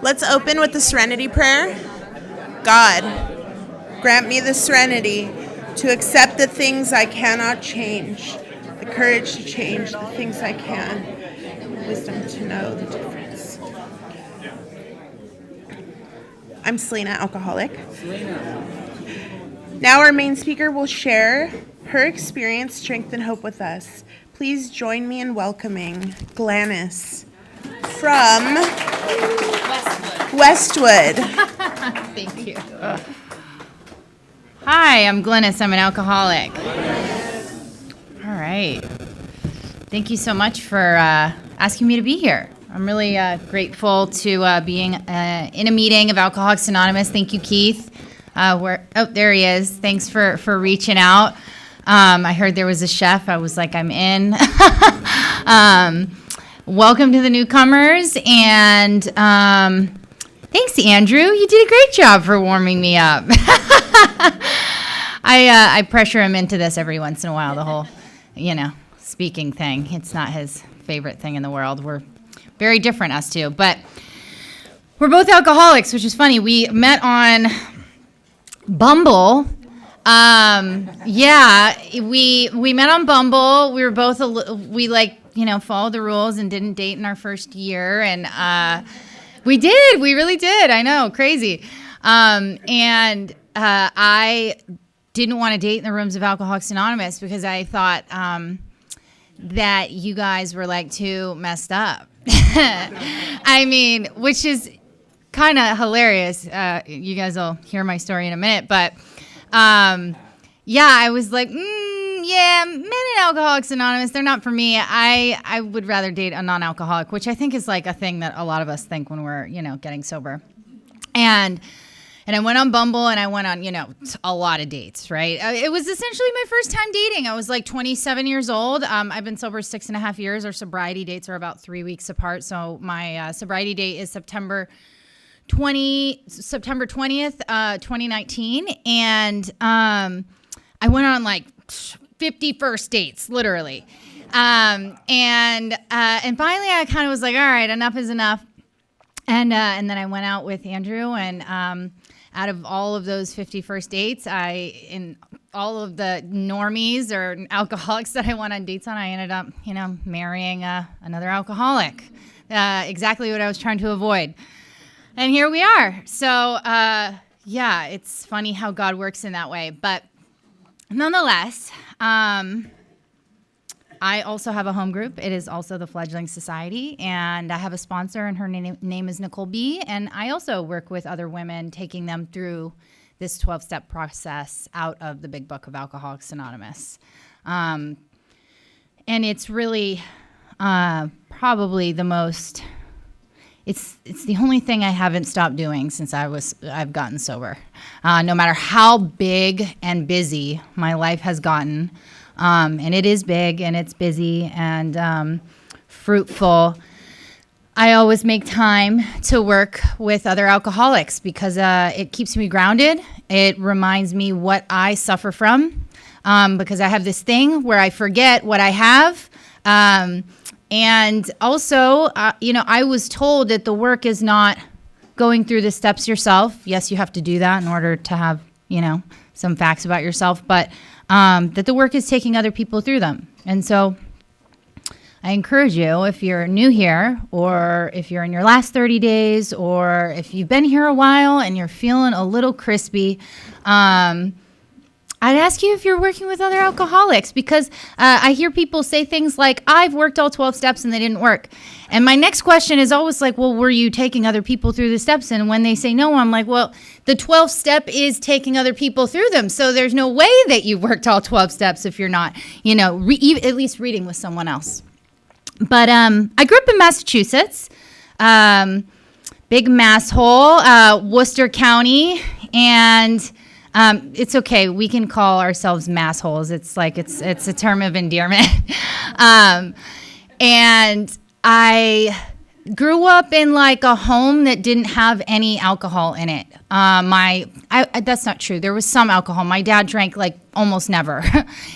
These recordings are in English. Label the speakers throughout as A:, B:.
A: Let's open with the serenity prayer. God, grant me the serenity to accept the things I cannot change, the courage to change the things I can, wisdom to know the difference. I'm Selena, alcoholic. Now our main speaker will share her experience, strength, and hope with us. Please join me in welcoming Gladys from Westwood.
B: Thank you. Hi, I'm Glynis. I'm an alcoholic. All right. Thank you so much for asking me to be here. I'm really grateful to being in a meeting of Alcoholics Anonymous. Thank you, Keith. There he is. Thanks for reaching out. I heard there was a chef. I was like, I'm in. Welcome to the newcomers. And thanks, Andrew. You did a great job for warming me up. I pressure him into this every once in a while, the whole, speaking thing. It's not his favorite thing in the world. We're very different, us two. But we're both alcoholics, which is funny. We met on Bumble. We met on Bumble. We were both, followed the rules and didn't date in our first year. And we really did. I know, crazy. I didn't want to date in the rooms of Alcoholics Anonymous because I thought that you guys were like too messed up. I mean, which is kind of hilarious. You guys will hear my story in a minute, but I was like, men in Alcoholics Anonymous, they're not for me. I would rather date a non-alcoholic, which I think is like a thing that a lot of us think when we're, getting sober. And I went on Bumble and I went on, a lot of dates, right? It was essentially my first time dating. I was like 27 years old. I've been sober 6.5 years. Our sobriety dates are about 3 weeks apart. So my sobriety date is September 20th, 2019. And I went on like 50 first dates, literally. And finally I kind of was like, all right, enough is enough. And then I went out with Andrew, and out of all of those 50 first dates, in all of the normies or alcoholics that I went on dates on, I ended up, marrying another alcoholic. Exactly what I was trying to avoid. And here we are. So, it's funny how God works in that way. But nonetheless, I also have a home group. It is also the Fledgling Society, and I have a sponsor, and her name is Nicole B. And I also work with other women, taking them through this 12-step process out of the Big Book of Alcoholics Anonymous. And it's really probably the most. It's the only thing I haven't stopped doing since I've gotten sober. No matter how big and busy my life has gotten. And it is big and it's busy and fruitful. I always make time to work with other alcoholics because it keeps me grounded. It reminds me what I suffer from because I have this thing where I forget what I have. And also, I was told that the work is not going through the steps yourself. Yes, you have to do that in order to have, some facts about yourself, but that the work is taking other people through them. And so I encourage you, if you're new here, or if you're in your last 30 days, or if you've been here a while and you're feeling a little crispy, I'd ask you if you're working with other alcoholics, because I hear people say things like, I've worked all 12 steps and they didn't work. And my next question is always like, well, were you taking other people through the steps? And when they say no, I'm like, well, the 12th step is taking other people through them. So there's no way that you worked all 12 steps if you're not, at least reading with someone else. But I grew up in Massachusetts, big mass hole, Worcester County, and it's okay. We can call ourselves massholes. It's like it's a term of endearment. And I grew up in like a home that didn't have any alcohol in it. That's not true. There was some alcohol. My dad drank like almost never.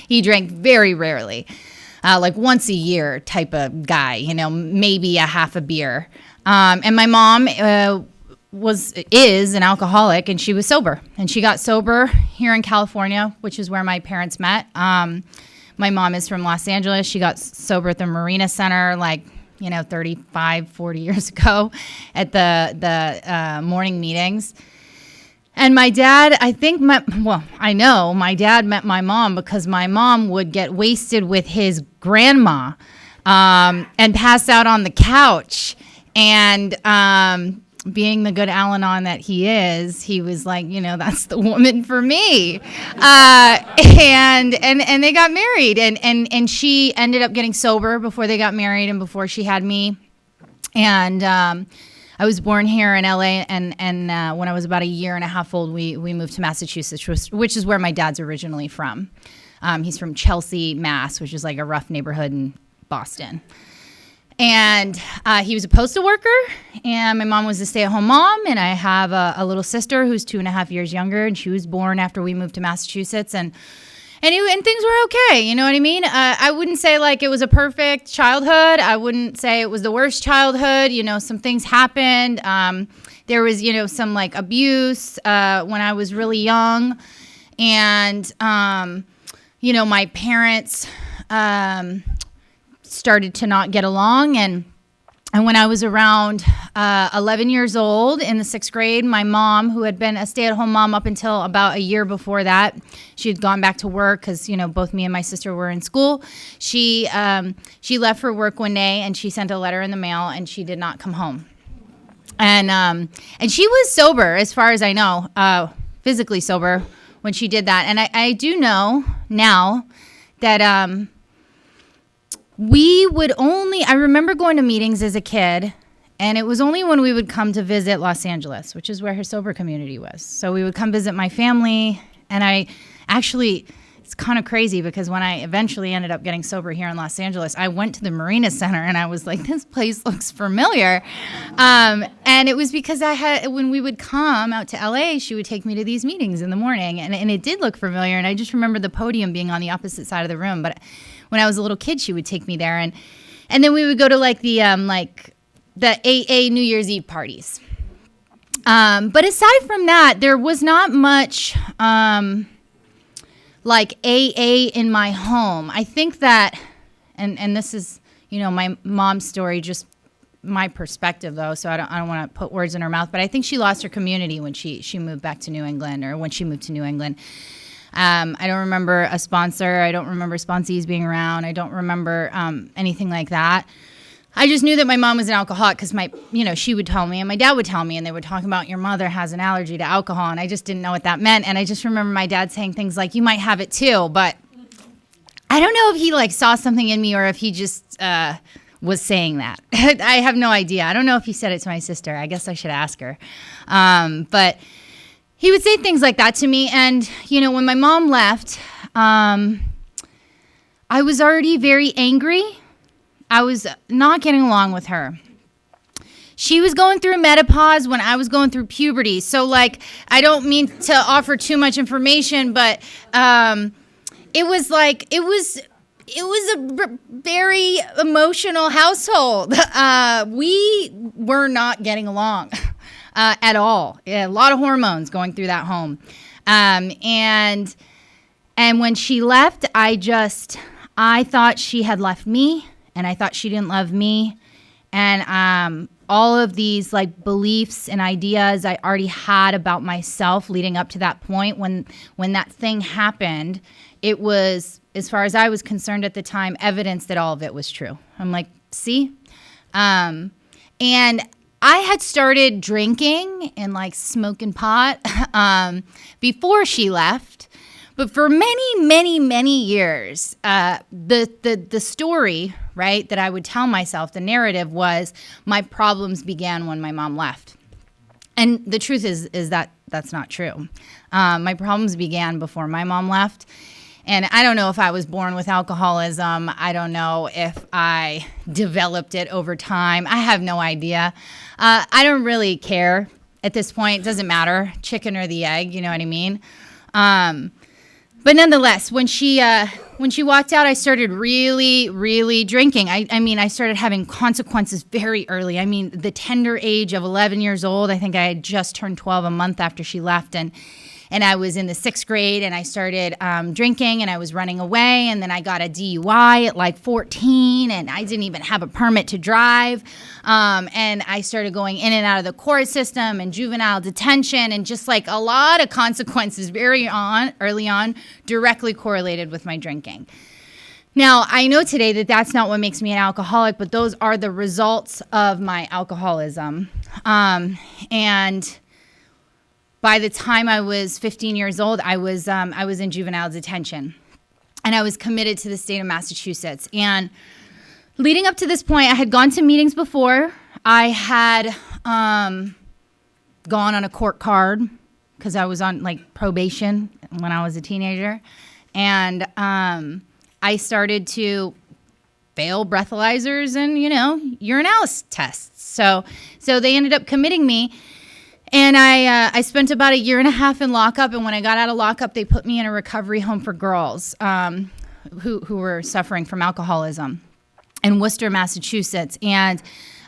B: He drank very rarely. like once a year type of guy, maybe a half a beer. And my mom is an alcoholic, and she was sober. And she got sober here in California, which is where my parents met. My mom is from Los Angeles. She got sober at the Marina Center 35, 40 years ago at the morning meetings. And my dad, I know my dad met my mom because my mom would get wasted with his grandma and pass out on the couch. And being the good Al-Anon that he is, he was like, that's the woman for me. And they got married. And she ended up getting sober before they got married and before she had me. And I was born here in LA, and when I was about a year and a half old, we moved to Massachusetts, which is where my dad's originally from. He's from Chelsea, Mass, which is like a rough neighborhood in Boston. And he was a postal worker, and my mom was a stay-at-home mom, and I have a little sister who's 2.5 years younger, and she was born after we moved to Massachusetts, and things were okay, you know what I mean? I wouldn't say like it was a perfect childhood. I wouldn't say it was the worst childhood. Some things happened. There was, some like abuse when I was really young. And, my parents started to not get along. And when I was around 11 years old in the 6th grade, my mom, who had been a stay-at-home mom up until about a year before that, she had gone back to work because, both me and my sister were in school. She left for work one day, and she sent a letter in the mail, and she did not come home. And she was sober, as far as I know, physically sober when she did that. And I do know now that I remember going to meetings as a kid, and it was only when we would come to visit Los Angeles, which is where her sober community was. So we would come visit my family, and it's kind of crazy because when I eventually ended up getting sober here in Los Angeles, I went to the Marina Center, and I was like, this place looks familiar. And it was because when we would come out to LA, she would take me to these meetings in the morning, and it did look familiar. And I just remember the podium being on the opposite side of the room. But when I was a little kid, she would take me there, and then we would go to the AA New Year's Eve parties. But aside from that, there was not much like AA in my home. I think that, and this is my mom's story, just my perspective though, so I don't want to put words in her mouth. But I think she lost her community when she moved back to New England, or when she moved to New England. I don't remember a sponsor. I don't remember sponsees being around. I don't remember anything like that. I just knew that my mom was an alcoholic because she would tell me, and my dad would tell me, and they would talk about, your mother has an allergy to alcohol, and I just didn't know what that meant. And I just remember my dad saying things like, you might have it too, but I don't know if he saw something in me or if he just was saying that. I have no idea. I don't know if he said it to my sister. I guess I should ask her. But he would say things like that to me. And, when my mom left, I was already very angry. I was not getting along with her. She was going through menopause when I was going through puberty. So, I don't mean to offer too much information, but it was a very emotional household. We were not getting along at all. A lot of hormones going through that home. And when she left, I thought she had left me, and I thought she didn't love me. And all of these beliefs and ideas I already had about myself leading up to that point, when that thing happened, it was, as far as I was concerned at the time, evidence that all of it was true. I'm like, see? And I had started drinking and smoking pot before she left. But for many, many, many years, the story, right, that I would tell myself, the narrative was, my problems began when my mom left. And the truth is that that's not true. My problems began before my mom left. And I don't know if I was born with alcoholism. I don't know if I developed it over time. I have no idea. I don't really care at this point. It doesn't matter, chicken or the egg, you know what I mean? But nonetheless, when she when she walked out, I started really, really drinking. I mean, I started having consequences very early. I mean, the tender age of 11 years old, I think I had just turned 12 a month after she left, and I was in the 6th grade, and I started drinking, and I was running away, and then I got a DUI at like 14, and I didn't even have a permit to drive, and I started going in and out of the court system and juvenile detention, and just like a lot of consequences early on, directly correlated with my drinking. Now, I know today that that's not what makes me an alcoholic, but those are the results of my alcoholism, and by the time I was 15 years old, I was in juvenile detention, and I was committed to the state of Massachusetts. And leading up to this point, I had gone to meetings before. I had gone on a court card because I was on like probation when I was a teenager, and I started to fail breathalyzers and urinalysis tests. So they ended up committing me. And I spent about a year and a half in lockup, and when I got out of lockup, they put me in a recovery home for girls who were suffering from alcoholism in Worcester, Massachusetts. And,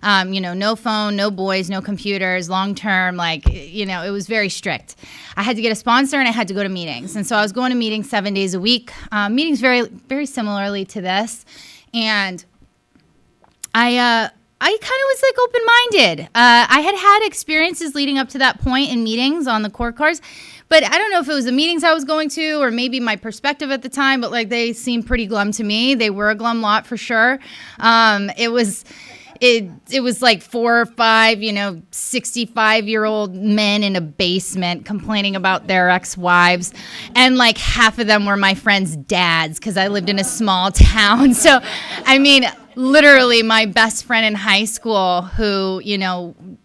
B: no phone, no boys, no computers, long-term, it was very strict. I had to get a sponsor, and I had to go to meetings. And so I was going to meetings 7 days a week, meetings very, very similarly to this. And I kind of was like open-minded. I had experiences leading up to that point in meetings on the court cards, but I don't know if it was the meetings I was going to or maybe my perspective at the time, but like they seemed pretty glum to me. They were a glum lot for sure. It was like 4 or 5, 65-year-old men in a basement complaining about their ex-wives. And like half of them were my friends' dads because I lived in a small town. So, I mean, literally my best friend in high school who,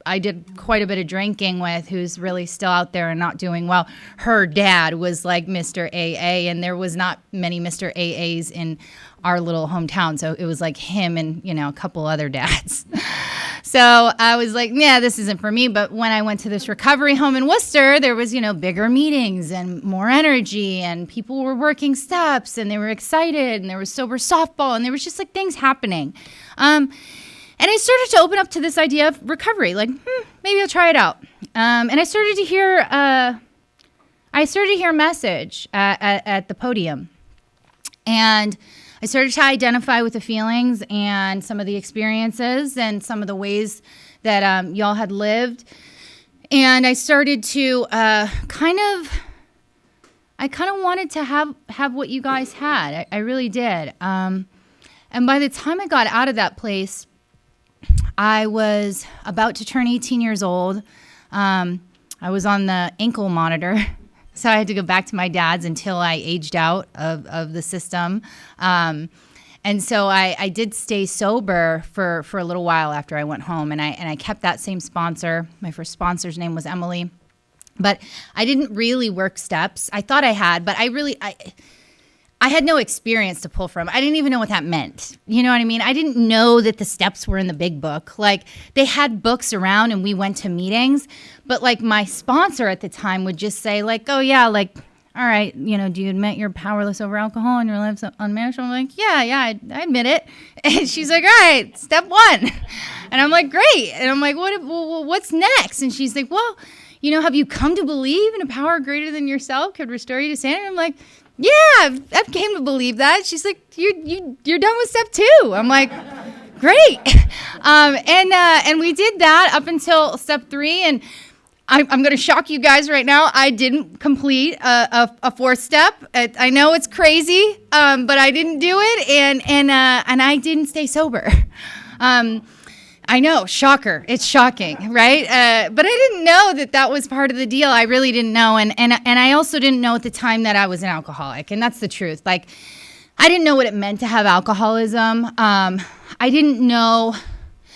B: I did quite a bit of drinking with, who's really still out there and not doing well. Her dad was like Mr. AA, and there was not many Mr. AAs in our little hometown. So it was like him and, a couple other dads. So I was like, yeah, this isn't for me. But when I went to this recovery home in Worcester, there was, bigger meetings and more energy, and people were working steps, and they were excited, and there was sober softball, and there was just like things happening. And I started to open up to this idea of recovery, like, maybe I'll try it out. And I started to hear a message at the podium. And I started to identify with the feelings and some of the experiences and some of the ways that y'all had lived. And I started to kind of wanted to have what you guys had. I really did. And by the time I got out of that place, I was about to turn 18 years old. I was on the ankle monitor, so I had to go back to my dad's until I aged out of the system. And so I did stay sober for a little while after I went home, and I kept that same sponsor. My first sponsor's name was Emily, but I didn't really work steps. I thought I had, but I had no experience to pull from. I didn't even know what that meant. You know what I mean? I didn't know that the steps were in the big book. Like, they had books around and we went to meetings, but like my sponsor at the time would just say like, oh yeah, like, all right, do you admit you're powerless over alcohol and your life's unmanageable? I'm like, yeah, I admit it. And she's like, all right, step 1. And I'm like, great. And I'm like, what's next? And she's like, well, have you come to believe in a power greater than yourself could restore you to sanity? I'm like, yeah, I've came to believe that. She's like, you're done with step 2. I'm like, great. And we did that up until step 3. And I'm going to shock you guys right now. I didn't complete a 4th step. I know it's crazy, but I didn't do it. And I didn't stay sober. I know, shocker. It's shocking, right? But I didn't know that was part of the deal. I really didn't know. And I also didn't know at the time that I was an alcoholic. And that's the truth. Like, I didn't know what it meant to have alcoholism. I didn't know.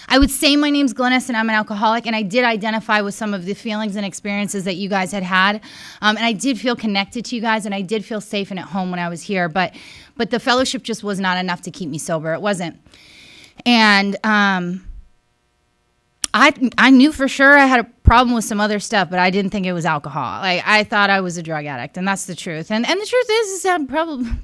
B: I would say my name's Glennis and I'm an alcoholic. And I did identify with some of the feelings and experiences that you guys had. And I did feel connected to you guys. And I did feel safe and at home when I was here. But the fellowship just was not enough to keep me sober. It wasn't. And I knew for sure I had a problem with some other stuff, but I didn't think it was alcohol. Like, I thought I was a drug addict, and that's the truth. And the truth is that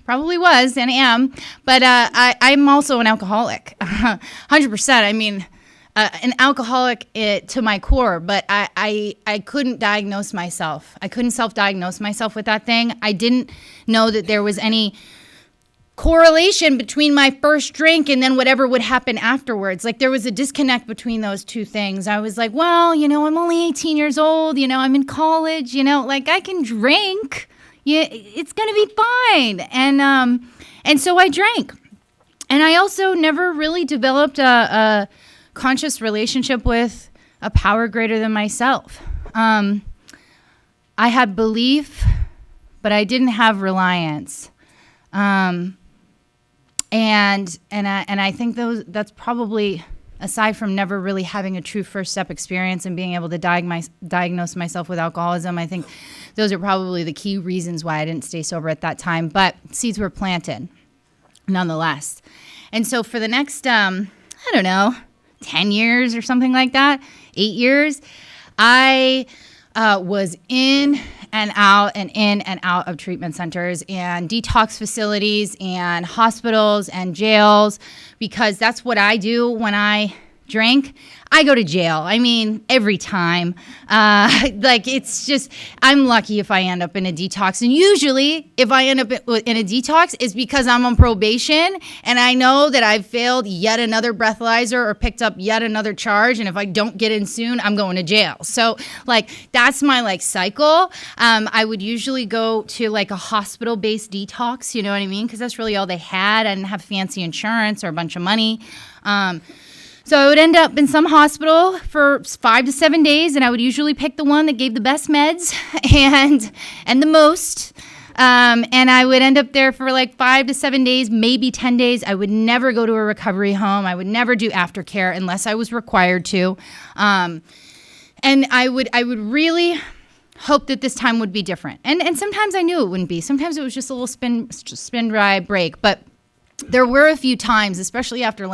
B: probably was and am, but I'm also an alcoholic, 100%. I mean, an alcoholic to my core, but I couldn't diagnose myself. I couldn't self-diagnose myself with that thing. I didn't know that there was any correlation between my first drink and then whatever would happen afterwards. Like, there was a disconnect between those two things. I was like, well, I'm only 18 years old, I'm in college, like, I can drink. Yeah, it's going to be fine. And so I drank. And I also never really developed a conscious relationship with a power greater than myself. I had belief, but I didn't have reliance. And I think that's probably, aside from never really having a true first step experience and being able to diagnose myself with alcoholism, I think those are probably the key reasons why I didn't stay sober at that time. But seeds were planted nonetheless. And so for the next, 10 years or something like that, 8 years, I was in and out of treatment centers and detox facilities and hospitals and jails, because that's what I do when I drink. I go to jail. I mean, every time. It's just, I'm lucky if I end up in a detox. And usually, if I end up in a detox, it's because I'm on probation and I know that I've failed yet another breathalyzer or picked up yet another charge. And if I don't get in soon, I'm going to jail. So, that's my, cycle. I would usually go to, a hospital-based detox, you know what I mean? Because that's really all they had. I didn't have fancy insurance or a bunch of money. So I would end up in some hospital for 5 to 7 days, and I would usually pick the one that gave the best meds and the most. And I would end up there for 5 to 7 days, maybe 10 days. I would never go to a recovery home. I would never do aftercare unless I was required to. And I would really hope that this time would be different. And sometimes I knew it wouldn't be. Sometimes it was just a little spin dry break. But there were a few times, especially after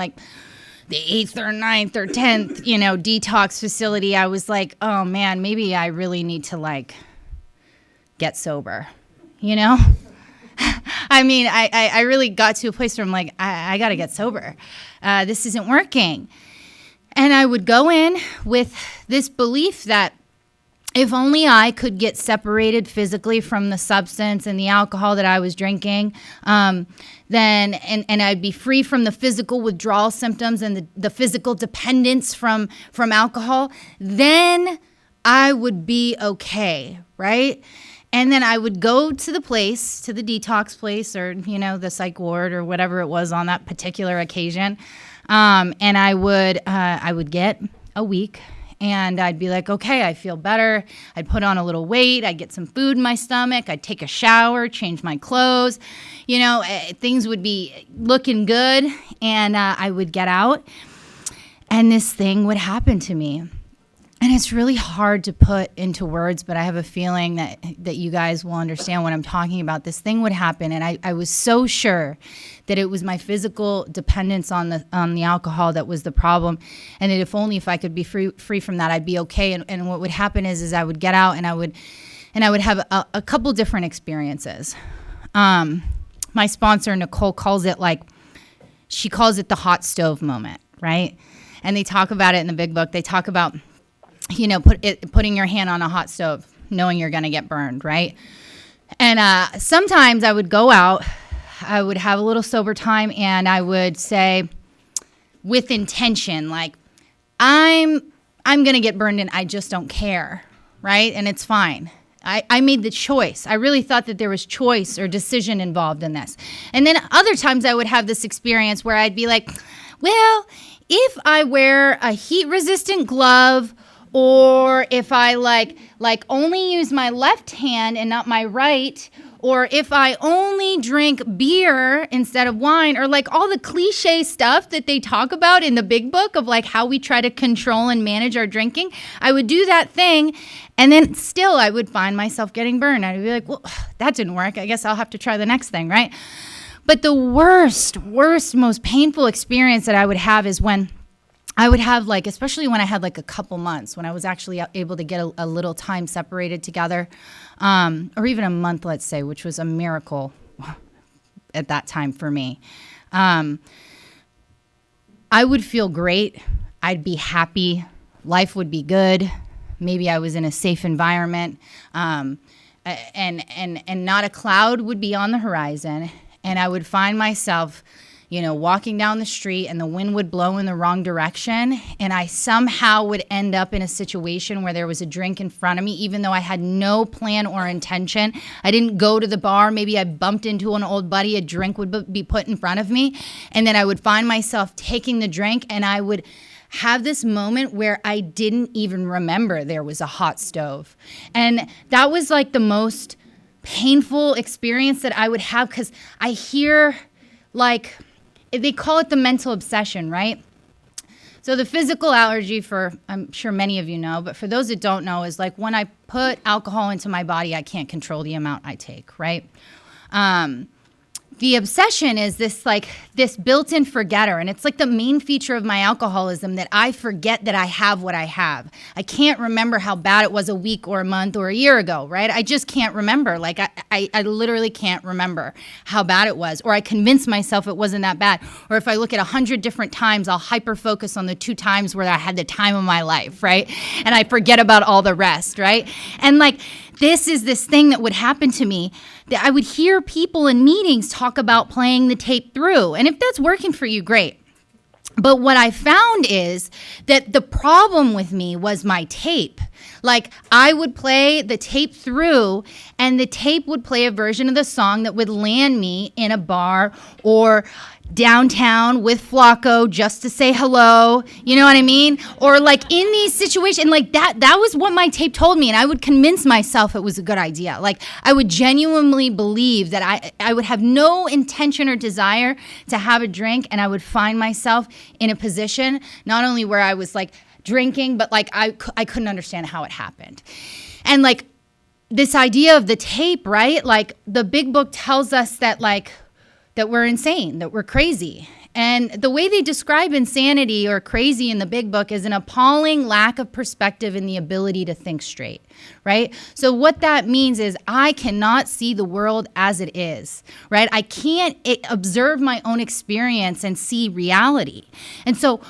B: the 8th or 9th or 10th, detox facility, I was like, oh man, maybe I really need to get sober, I mean, I really got to a place where I'm like, I got to get sober. This isn't working. And I would go in with this belief that if only I could get separated physically from the substance and the alcohol that I was drinking, then I'd be free from the physical withdrawal symptoms and the physical dependence from alcohol, then I would be okay, right? And then I would go to the detox place or, the psych ward or whatever it was on that particular occasion. And I would get a week. And I'd be like, okay, I feel better. I'd put on a little weight. I'd get some food in my stomach. I'd take a shower, change my clothes. Things would be looking good. And I would get out. And this thing would happen to me. And it's really hard to put into words, but I have a feeling that you guys will understand what I'm talking about. This thing would happen, and I was so sure that it was my physical dependence on the alcohol that was the problem, and that if I could be free from that, I'd be okay. And what would happen is I would get out, and I would have a couple different experiences. My sponsor, Nicole, calls it the hot stove moment, right? And they talk about it in the big book. They talk about putting your hand on a hot stove, knowing you're going to get burned, right? And sometimes I would go out, I would have a little sober time, and I would say with intention, I'm going to get burned and I just don't care, right? And it's fine. I made the choice. I really thought that there was choice or decision involved in this. And then other times I would have this experience where I'd be like, well, if I wear a heat-resistant glove, or if I only use my left hand and not my right, or if I only drink beer instead of wine, or all the cliche stuff that they talk about in the big book of how we try to control and manage our drinking, I would do that thing, and then still I would find myself getting burned. I'd be like, well, that didn't work. I guess I'll have to try the next thing, right? But the worst, most painful experience that I would have is when I would have like, especially when I had like a couple months, when I was actually able to get a little time separated together, or even a month, let's say, which was a miracle at that time for me. I would feel great. I'd be happy. Life would be good. Maybe I was in a safe environment, and not a cloud would be on the horizon. And I would find myself, walking down the street and the wind would blow in the wrong direction. And I somehow would end up in a situation where there was a drink in front of me, even though I had no plan or intention. I didn't go to the bar. Maybe I bumped into an old buddy. A drink would be put in front of me. And then I would find myself taking the drink, and I would have this moment where I didn't even remember there was a hot stove. And that was like the most painful experience that I would have, because I hear, like, they call it the mental obsession, right? So the physical allergy, I'm sure many of you know, but for those that don't know, is like when I put alcohol into my body, I can't control the amount I take, right? The obsession is this built-in forgetter, and it's like the main feature of my alcoholism, that I forget that I have what I have. I can't remember how bad it was a week or a month or a year ago, right? I just can't remember. Like I literally can't remember how bad it was, or I convince myself it wasn't that bad. Or if I look at 100 different times, I'll hyper-focus on the 2 times where I had the time of my life, right? And I forget about all the rest, right? And like, this is this thing that would happen to me, that I would hear people in meetings talk about playing the tape through. And if that's working for you, great. But what I found is that the problem with me was my tape. Like, I would play the tape through, and the tape would play a version of the song that would land me in a bar or downtown with Flacco just to say hello, you know what I mean? Or like in these situations, like that was what my tape told me, and I would convince myself it was a good idea. Like, I would genuinely believe that I would have no intention or desire to have a drink, and I would find myself in a position not only where I was like drinking, but like I couldn't understand how it happened. And like this idea of the tape, right? Like, the big book tells us that that we're insane, that we're crazy. And the way they describe insanity or crazy in the big book is an appalling lack of perspective and the ability to think straight, right? So what that means is I cannot see the world as it is, right? I can't observe my own experience and see reality. And so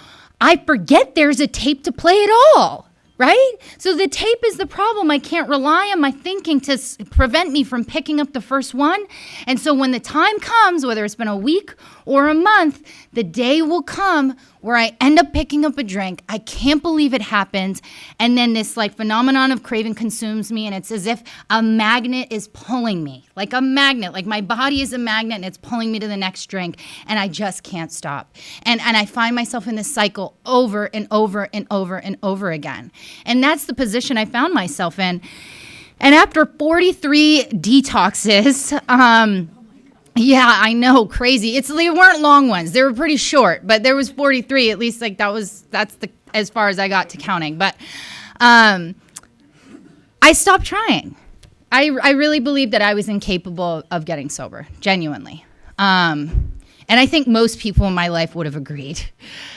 B: I forget there's a tape to play at all. Right? So the tape is the problem. I can't rely on my thinking to prevent me from picking up the first one. And so when the time comes, whether it's been a week or a month, the day will come where I end up picking up a drink. I can't believe it happened. And then this like phenomenon of craving consumes me, and it's as if a magnet is pulling me, like a magnet, like my body is a magnet and it's pulling me to the next drink, and I just can't stop. And I find myself in this cycle over and over and over and over again. And that's the position I found myself in. And after 43 detoxes, yeah, I know, crazy. They weren't long ones. They were pretty short, but there was 43. At least like that's as far as I got to counting. But I stopped trying. I really believed that I was incapable of getting sober, genuinely. And I think most people in my life would have agreed.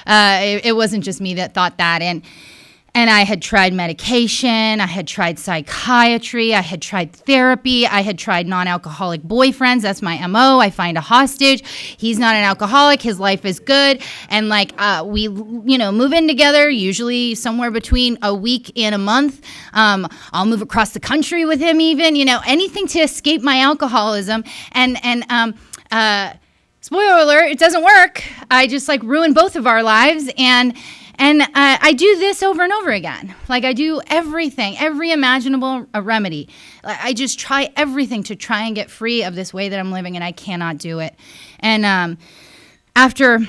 B: It wasn't just me that thought that. And I had tried medication, I had tried psychiatry, I had tried therapy, I had tried non-alcoholic boyfriends. That's my MO. I find a hostage. He's not an alcoholic. His life is good. And like we, move in together, usually somewhere between a week and a month. I'll move across the country with him even, anything to escape my alcoholism. And spoiler alert, it doesn't work. I just like ruined both of our lives. And I do this over and over again. Like, I do everything, every imaginable remedy. I just try everything to try and get free of this way that I'm living, and I cannot do it. And after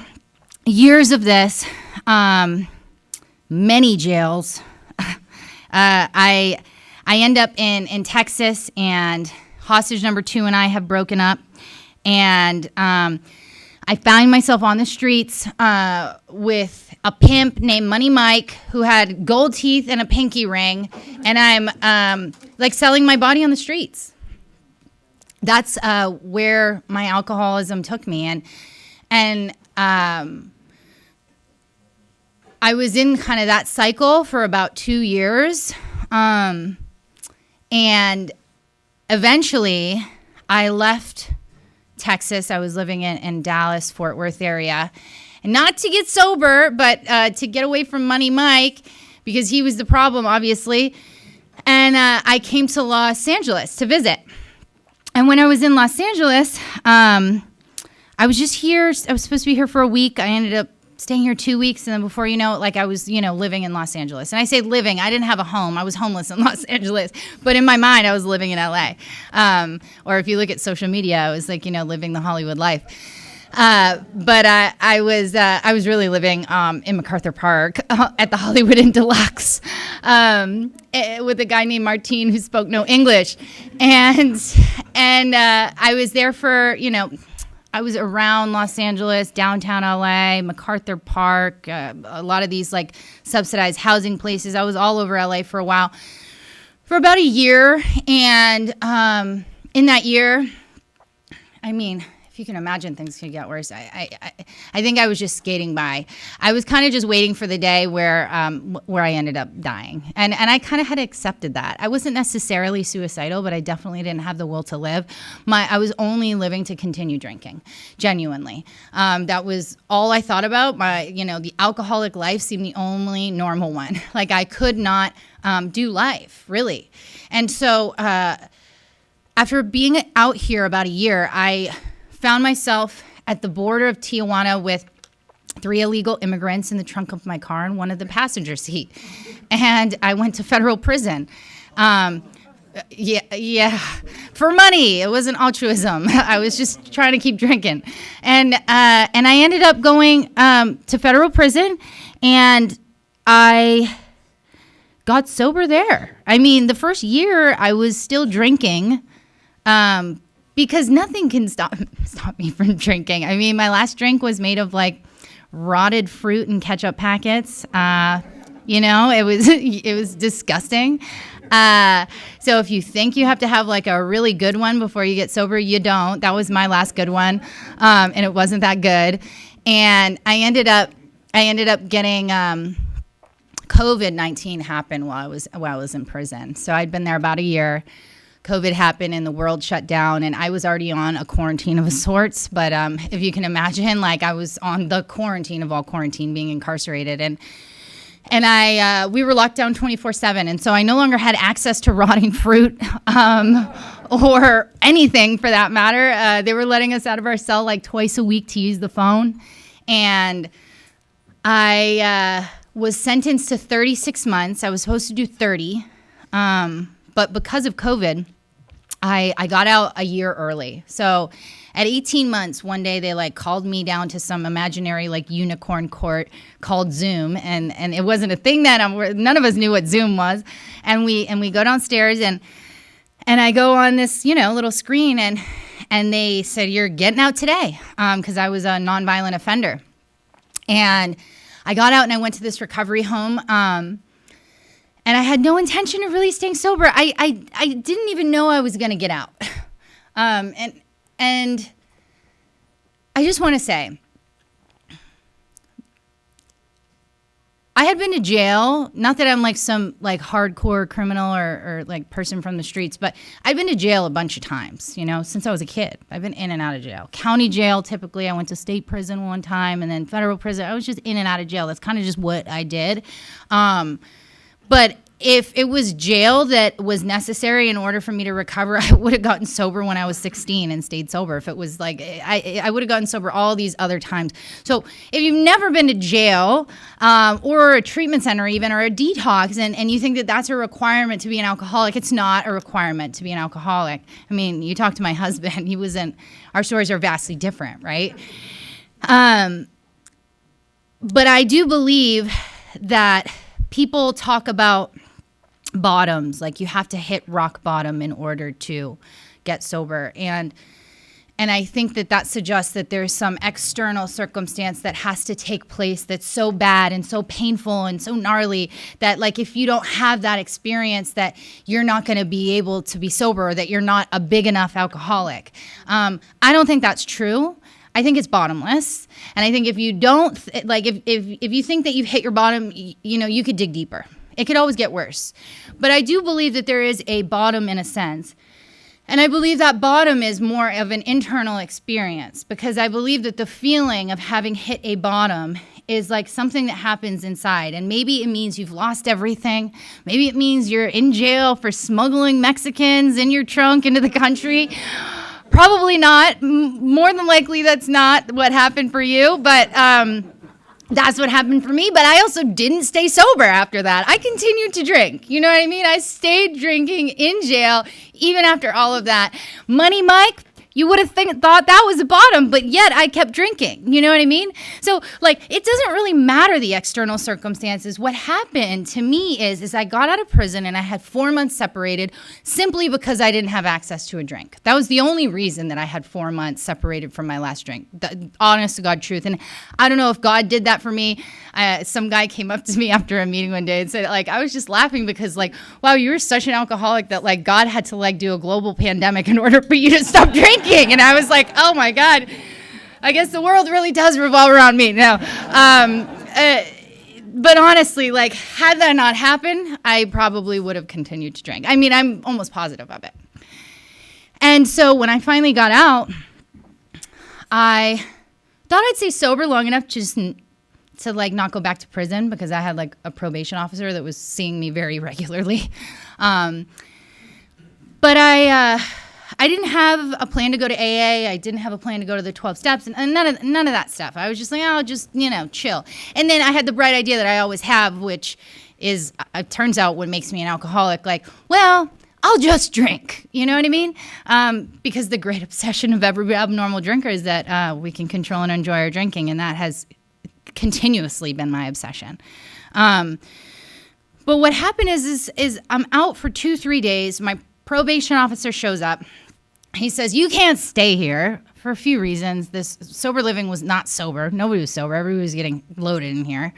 B: years of this, many jails, I end up in Texas, and hostage number 2 and I have broken up. And I found myself on the streets with a pimp named Money Mike who had gold teeth and a pinky ring, and I'm like selling my body on the streets. That's where my alcoholism took me, and I was in kind of that cycle for about 2 years. And eventually I left Texas. I was living in Dallas, Fort Worth area. And not to get sober, but to get away from Money Mike, because he was the problem, obviously. And I came to Los Angeles to visit. And when I was in Los Angeles, I was just here. I was supposed to be here for a week. I ended up staying here 2 weeks. And then before you know it, like I was, living in Los Angeles. And I say living, I didn't have a home. I was homeless in Los Angeles. But in my mind, I was living in LA. Or if you look at social media, I was like, living the Hollywood life. But I was really living in MacArthur Park at the Hollywood Inn Deluxe with a guy named Martin who spoke no English, and I was there for I was around Los Angeles, downtown LA, MacArthur Park, a lot of these like subsidized housing places. I was all over LA for a while, for about a year, and in that year, I mean, if you can imagine, things could get worse. I think I was just skating by. I was kind of just waiting for the day where I ended up dying, and I kind of had accepted that. I wasn't necessarily suicidal, but I definitely didn't have the will to live. I was only living to continue drinking, genuinely. That was all I thought about. The alcoholic life seemed the only normal one. Like I could not do life really, and so after being out here about a year, I found myself at the border of Tijuana with 3 illegal immigrants in the trunk of my car and one of the passenger seat. And I went to federal prison. Yeah, for money. It wasn't altruism. I was just trying to keep drinking. And I ended up going to federal prison, and I got sober there. I mean, the first year I was still drinking, because nothing can stop me from drinking. I mean, my last drink was made of like rotted fruit and ketchup packets. It was disgusting. So if you think you have to have like a really good one before you get sober, you don't. That was my last good one, and it wasn't that good. And I ended up getting COVID-19 happened while I was in prison. So I'd been there about a year. COVID happened and the world shut down, and I was already on a quarantine of a sorts. But if you can imagine, like I was on the quarantine of all quarantine, being incarcerated, and we were locked down 24/7, and so I no longer had access to rotting fruit or anything for that matter. They were letting us out of our cell like twice a week to use the phone, and I was sentenced to 36 months. I was supposed to do 30. But because of COVID, I got out a year early. So at 18 months, one day they like called me down to some imaginary like unicorn court called Zoom, and it wasn't a thing then. None of us knew what Zoom was, and we go downstairs and I go on this little screen, and they said, "You're getting out today," because I was a nonviolent offender, and I got out and I went to this recovery home. And I had no intention of really staying sober. I didn't even know I was going to get out. And I just want to say, I had been to jail. Not that I'm like some like hardcore criminal or like person from the streets, but I've been to jail a bunch of times, since I was a kid. I've been in and out of jail. County jail, typically. I went to state prison one time, and then federal prison. I was just in and out of jail. That's kind of just what I did. But if it was jail that was necessary in order for me to recover, I would have gotten sober when I was 16 and stayed sober. If it was like, I would have gotten sober all these other times. So if you've never been to jail or a treatment center even, or a detox, and you think that that's a requirement to be an alcoholic, it's not a requirement to be an alcoholic. I mean, you talk to my husband, our stories are vastly different, right? But I do believe that people talk about bottoms, like you have to hit rock bottom in order to get sober. And I think that suggests that there's some external circumstance that has to take place that's so bad and so painful and so gnarly that like if you don't have that experience, that you're not going to be able to be sober, or that you're not a big enough alcoholic. I don't think that's true. I think it's bottomless. And I think if you don't, if you think that you've hit your bottom, you could dig deeper. It could always get worse. But I do believe that there is a bottom in a sense. And I believe that bottom is more of an internal experience, because I believe that the feeling of having hit a bottom is like something that happens inside. And maybe it means you've lost everything. Maybe it means you're in jail for smuggling Mexicans in your trunk into the country. Probably not. More than likely, that's not what happened for you. But that's what happened for me. But I also didn't stay sober after that. I continued to drink. You know what I mean? I stayed drinking in jail even after all of that. Money Mike, you would have thought that was the bottom, but yet I kept drinking. You know what I mean? So, it doesn't really matter the external circumstances. What happened to me is I got out of prison and I had 4 months separated simply because I didn't have access to a drink. That was the only reason that I had 4 months separated from my last drink. The honest to God truth. And I don't know if God did that for me. Some guy came up to me after a meeting one day and said, I was just laughing because, wow, you were such an alcoholic that, God had to, do a global pandemic in order for you to stop drinking. And I was like, oh my God, I guess the world really does revolve around me now. But honestly, had that not happened, I probably would have continued to drink. I mean, I'm almost positive of it. And so when I finally got out, I thought I'd stay sober long enough just to not go back to prison, because I had a probation officer that was seeing me very regularly. But I didn't have a plan to go to AA. I didn't have a plan to go to the 12 steps and none of that stuff. I was just I'll just, chill. And then I had the bright idea that I always have, which is, it turns out what makes me an alcoholic, I'll just drink. You know what I mean? Because the great obsession of every abnormal drinker is that we can control and enjoy our drinking. And that has continuously been my obsession. But what happened is I'm out for 2-3 days. My probation officer shows up. He says, you can't stay here for a few reasons. This sober living was not sober. Nobody was sober. Everybody was getting loaded in here.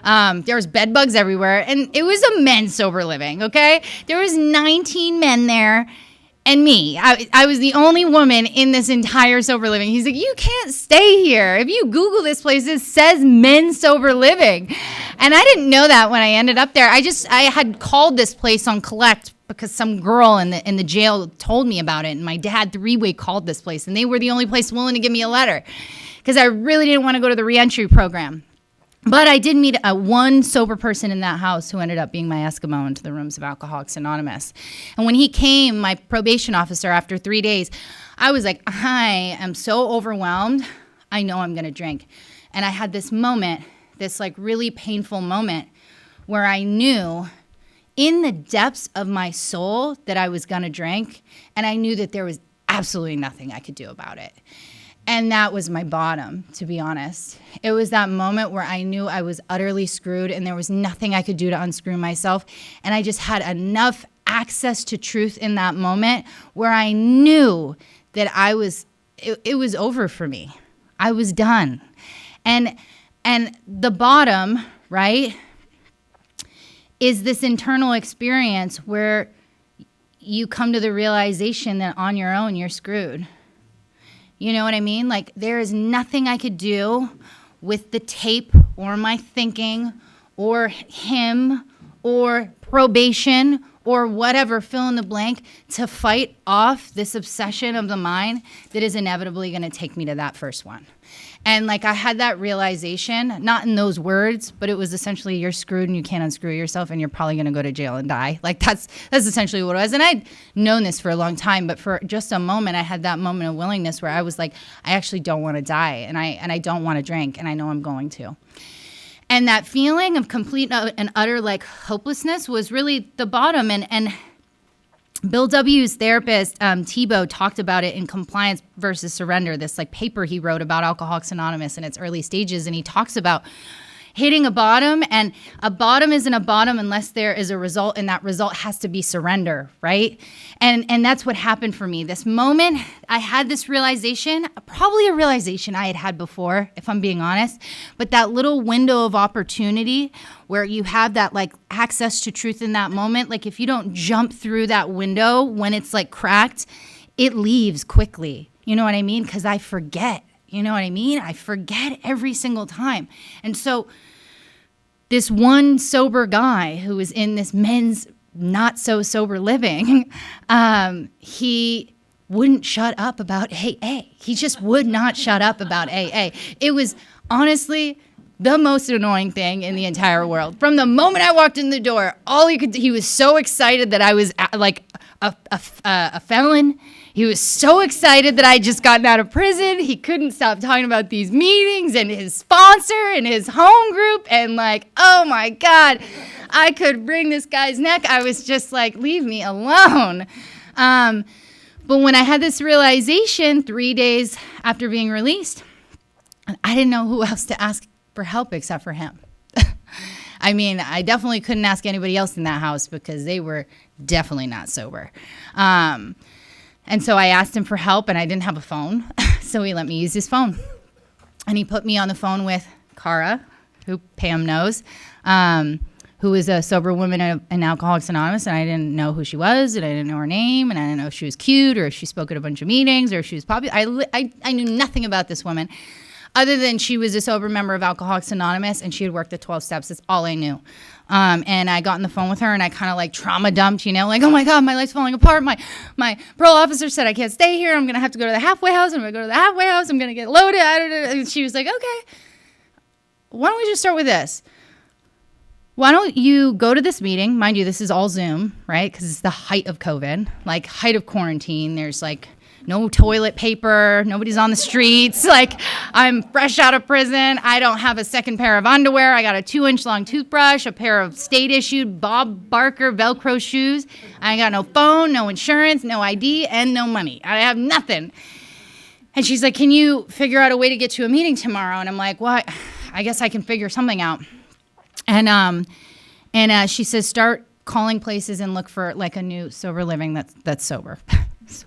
B: There was bed bugs everywhere. And it was a men's sober living, okay? There was 19 men there and me. I was the only woman in this entire sober living. He's like, you can't stay here. If you Google this place, it says men's sober living. And I didn't know that when I ended up there. I had called this place on Collect because some girl in the jail told me about it, and my dad three-way called this place, and they were the only place willing to give me a letter because I really didn't want to go to the reentry program. But I did meet one sober person in that house who ended up being my Eskimo into the rooms of Alcoholics Anonymous. And when he came, my probation officer, after 3 days, I was like, I am so overwhelmed. I know I'm going to drink. And I had this moment, this really painful moment where I knew in the depths of my soul that I was going to drink, and I knew that there was absolutely nothing I could do about it. And that was my bottom, to be honest. It was that moment where I knew I was utterly screwed and there was nothing I could do to unscrew myself. And I just had enough access to truth in that moment where I knew that it was over for me. I was done. And the bottom, right, is this internal experience where you come to the realization that on your own, you're screwed. You know what I mean? There is nothing I could do with the tape or my thinking or him or probation or whatever, fill in the blank, to fight off this obsession of the mind that is inevitably going to take me to that first one. And I had that realization, not in those words, but it was essentially, you're screwed and you can't unscrew yourself and you're probably going to go to jail and die. That's essentially what it was. And I'd known this for a long time, but for just a moment, I had that moment of willingness where I was like, I actually don't want to die and I don't want to drink and I know I'm going to. And that feeling of complete and utter hopelessness was really the bottom. And Bill W.'s therapist, Tebow, talked about it in Compliance versus Surrender, this paper he wrote about Alcoholics Anonymous in its early stages. And he talks about hitting a bottom, and a bottom isn't a bottom unless there is a result, and that result has to be surrender, right? And that's what happened for me. This moment, I had this realization, probably a realization I had before, if I'm being honest, but that little window of opportunity where you have that access to truth in that moment, if you don't jump through that window when it's cracked, it leaves quickly. You know what I mean? Because I forget. You know what I mean? I forget every single time. And so this one sober guy who was in this men's not so sober living, he wouldn't shut up about AA. He just would not shut up about AA. It was honestly the most annoying thing in the entire world. From the moment I walked in the door, he was so excited that I was like a felon. He was so excited that I had just gotten out of prison. He couldn't stop talking about these meetings and his sponsor and his home group. And like, oh my God, I could wring this guy's neck. I was just like, leave me alone. But when I had this realization 3 days after being released, I didn't know who else to ask for help except for him. I mean, I definitely couldn't ask anybody else in that house because they were definitely not sober. And so I asked him for help, and I didn't have a phone. So he let me use his phone. And he put me on the phone with Cara, who Pam knows, who is a sober woman in Alcoholics Anonymous. And I didn't know who she was, and I didn't know her name, and I didn't know if she was cute or if she spoke at a bunch of meetings or if she was popular. I knew nothing about this woman other than she was a sober member of Alcoholics Anonymous, and she had worked the 12 steps. That's all I knew. And I got on the phone with her, and I kind of like trauma dumped, like, oh my God, my life's falling apart. My parole officer said I can't stay here. I'm going to have to go to the halfway house. I'm going to go to the halfway house. I'm going to get loaded. And she was like, okay, why don't we just start with this? Why don't you go to this meeting? Mind you, this is all Zoom, right? Because it's the height of COVID, like height of quarantine. There's like no toilet paper. Nobody's on the streets. Like, I'm fresh out of prison. I don't have a second pair of underwear. I got a 2-inch long toothbrush, a pair of state-issued Bob Barker Velcro shoes. I got no phone, no insurance, no ID, and no money. I have nothing. And she's like, can you figure out a way to get to a meeting tomorrow? And I'm like, what? I guess I can figure something out. And she says, start calling places and look for like a new sober living that's sober.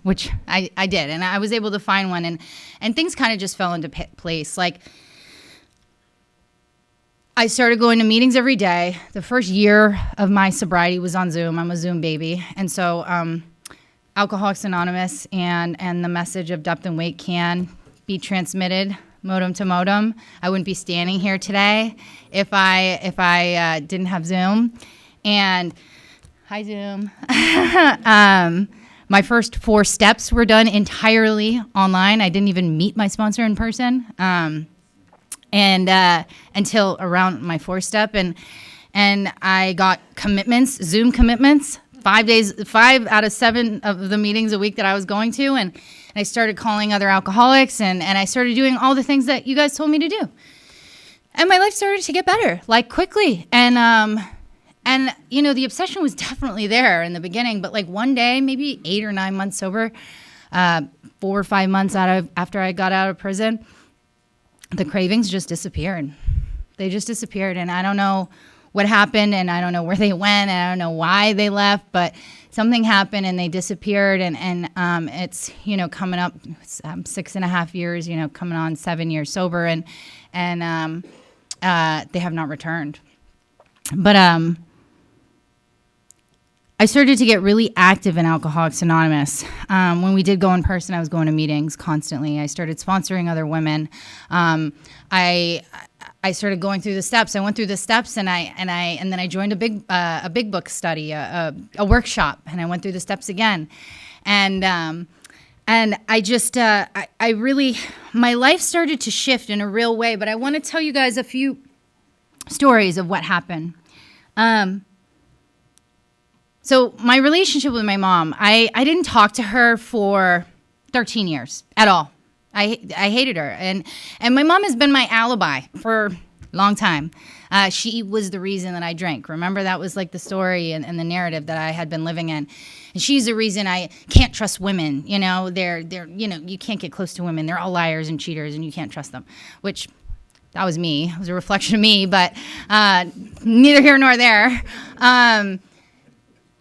B: Which I did, and I was able to find one, and things kind of just fell into place. Like, I started going to meetings every day. The first year of my sobriety was on Zoom. I'm a Zoom baby, and so Alcoholics Anonymous and the message of depth and weight can be transmitted modem to modem. I wouldn't be standing here today if I didn't have Zoom. And hi, Zoom. My first 4 steps were done entirely online. I didn't even meet my sponsor in person, and until around my 4th step, and I got commitments, Zoom commitments, 5 out of 7 of the meetings a week that I was going to, and I started calling other alcoholics, and I started doing all the things that you guys told me to do, and my life started to get better, like quickly, And, the obsession was definitely there in the beginning, but like one day, maybe 8 or 9 months sober, 4 or 5 months after I got out of prison, the cravings just disappeared. They just disappeared, and I don't know what happened, and I don't know where they went, and I don't know why they left, but something happened, and they disappeared, and it's, coming up 6.5 years, coming on 7 years sober, and they have not returned. But I started to get really active in Alcoholics Anonymous. When we did go in person, I was going to meetings constantly. I started sponsoring other women. I started going through the steps. I went through the steps, and then I joined a big book study, a workshop, and I went through the steps again. And I just I really, my life started to shift in a real way. But I want to tell you guys a few stories of what happened. So my relationship with my mom, I didn't talk to her for 13 years at all. I hated her. And my mom has been my alibi for a long time. She was the reason that I drank. Remember, that was like the story and the narrative that I had been living in. And she's the reason I can't trust women. They're you can't get close to women. They're all liars and cheaters, and you can't trust them, which that was me. It was a reflection of me, but neither here nor there.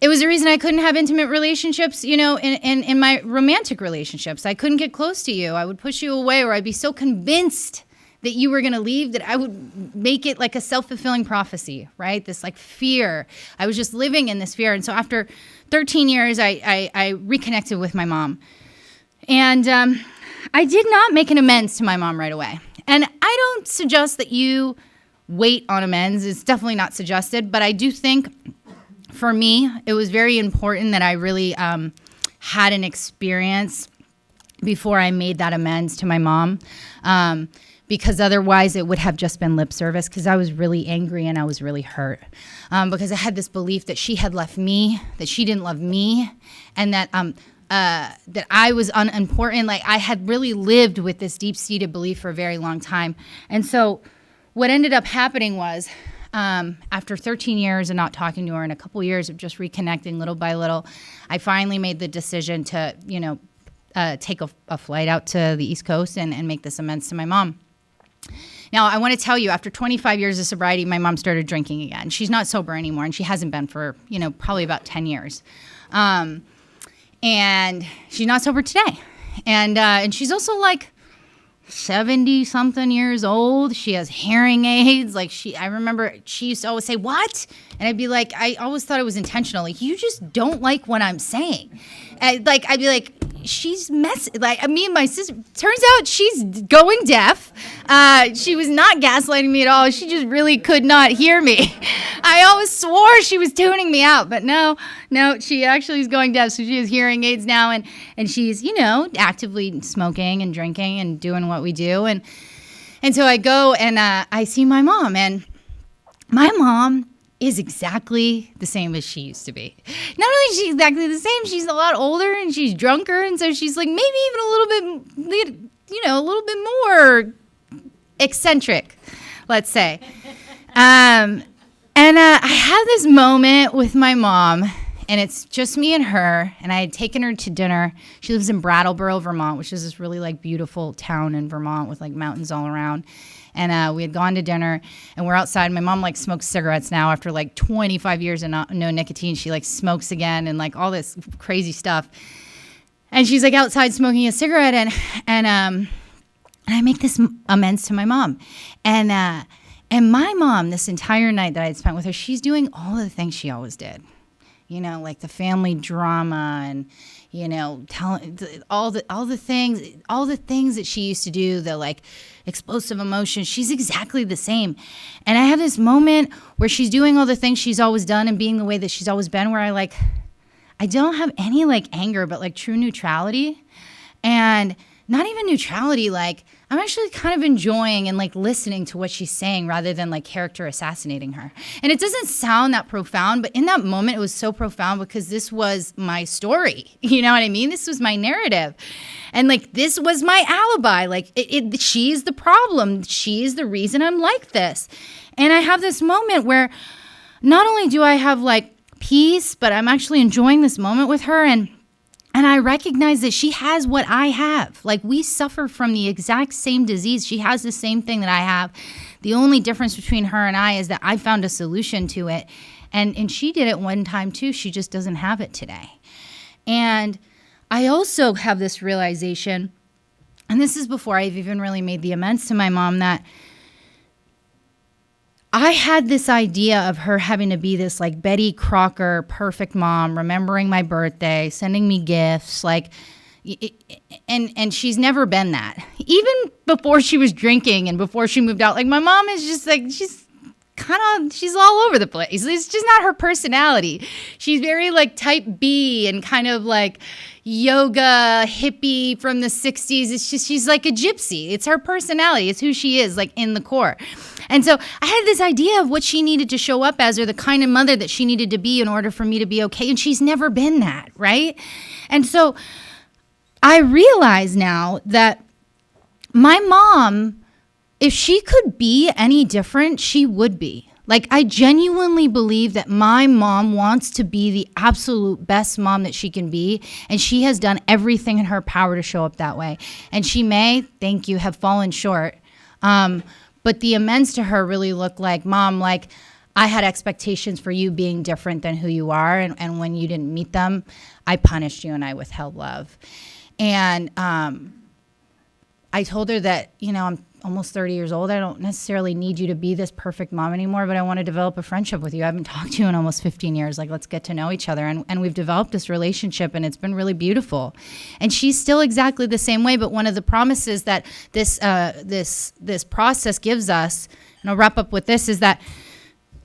B: It was the reason I couldn't have intimate relationships, in my romantic relationships. I couldn't get close to you. I would push you away, or I'd be so convinced that you were going to leave that I would make it like a self-fulfilling prophecy, right? This like fear. I was just living in this fear. And so after 13 years, I reconnected with my mom. And I did not make an amends to my mom right away. And I don't suggest that you wait on amends. It's definitely not suggested. But I do think for me, it was very important that I really had an experience before I made that amends to my mom. Because otherwise it would have just been lip service, because I was really angry and I was really hurt. Because I had this belief that she had left me, that she didn't love me, and that that I was unimportant. Like, I had really lived with this deep-seated belief for a very long time. And so what ended up happening was, after 13 years of not talking to her and a couple years of just reconnecting little by little, I finally made the decision to, take a flight out to the East Coast and make this amends to my mom. Now, I want to tell you, after 25 years of sobriety, my mom started drinking again. She's not sober anymore, and she hasn't been for, probably about 10 years. And she's not sober today. And she's also like 70 something years old. She has hearing aids. I remember she used to always say, "What?" And I'd be like, I always thought it was intentional. Like, you just don't like what I'm saying. I'd be like, she's messy. Like, me and my sister, turns out she's going deaf. She was not gaslighting me at all. She just really could not hear me. I always swore she was tuning me out, but no, she actually is going deaf. So she has hearing aids now, and she's, actively smoking and drinking and doing what we do. And so I go and I see my mom, and my mom is exactly the same as she used to be. Not only is she exactly the same, she's a lot older and she's drunker, and so she's like maybe even a little bit more eccentric, let's say. And I had this moment with my mom, and it's just me and her, and I had taken her to dinner. She lives in Brattleboro, Vermont, which is this really beautiful town in Vermont with mountains all around. And we had gone to dinner, and we're outside. My mom smokes cigarettes now after 25 years of no nicotine. She smokes again and all this crazy stuff. And she's outside smoking a cigarette, and I make this amends to my mom. And my mom, this entire night that I had spent with her, she's doing all the things she always did. The family drama and, telling all the things that she used to do, the explosive emotions. She's exactly the same. And I have this moment where she's doing all the things she's always done and being the way that she's always been, where I don't have any anger, but true neutrality. And not even neutrality, I'm actually kind of enjoying and listening to what she's saying rather than character assassinating her. And it doesn't sound that profound, but in that moment it was so profound because this was my story. You know what I mean? This was my narrative. And this was my alibi. She's the problem. She's the reason I'm like this. And I have this moment where not only do I have peace, but I'm actually enjoying this moment with her, and I recognize that she has what I have. We suffer from the exact same disease. She has the same thing that I have. The only difference between her and I is that I found a solution to it. And she did it one time too. She just doesn't have it today. And I also have this realization, and this is before I've even really made the amends to my mom, that I had this idea of her having to be this Betty Crocker perfect mom, remembering my birthday, sending me gifts, and she's never been that. Even before she was drinking and before she moved out, my mom is just she's all over the place. It's just not her personality. She's very type B and kind of yoga hippie from the 60s. It's just, she's like a gypsy. It's her personality. It's who she is in the core. And so I had this idea of what she needed to show up as, or the kind of mother that she needed to be in order for me to be okay. And she's never been that, right? And so I realize now that my mom, if she could be any different, she would be. I genuinely believe that my mom wants to be the absolute best mom that she can be, and she has done everything in her power to show up that way. And she may, thank you, have fallen short. But the amends to her really look like, Mom, I had expectations for you being different than who you are, and when you didn't meet them, I punished you and I withheld love. And I told her that, almost 30 years old. I don't necessarily need you to be this perfect mom anymore, but I want to develop a friendship with you. I haven't talked to you in almost 15 years. Like, let's get to know each other. And we've developed this relationship, and it's been really beautiful. And she's still exactly the same way. But one of the promises that this process gives us, and I'll wrap up with this, is that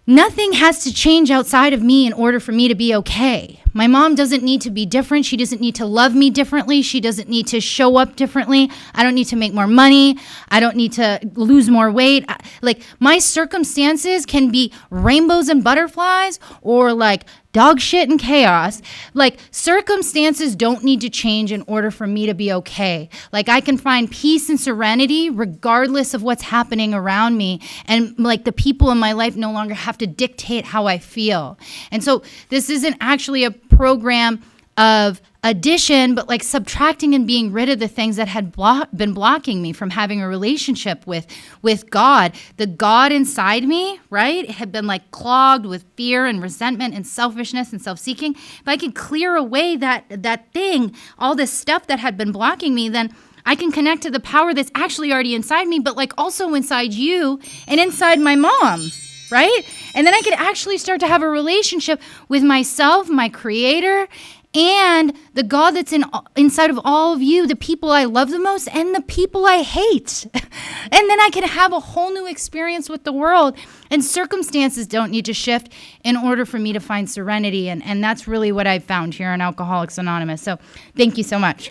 B: nothing has to change outside of me in order for me to be okay. My mom doesn't need to be different. She doesn't need to love me differently. She doesn't need to show up differently. I don't need to make more money. I don't need to lose more weight. Like, my circumstances can be rainbows and butterflies or like dog shit and chaos. Like, circumstances don't need to change in order for me to be okay. Like, I can find peace and serenity regardless of what's happening around me. And like, the people in my life no longer have to dictate how I feel. And so this isn't actually a program of addition, but like subtracting and being rid of the things that had been blocking me from having a relationship with God. The God inside me, right? It had been like clogged with fear and resentment and selfishness and self-seeking. If I could clear away that thing, all this stuff that had been blocking me, then I can connect to the power that's actually already inside me, but like also inside you and inside my mom. Right? And then I could actually start to have a relationship with myself, my creator, and the God that's inside of all of you, the people I love the most and the people I hate. And then I can have a whole new experience with the world. And circumstances don't need to shift in order for me to find serenity. And that's really what I've found here in Alcoholics Anonymous. So thank you so much.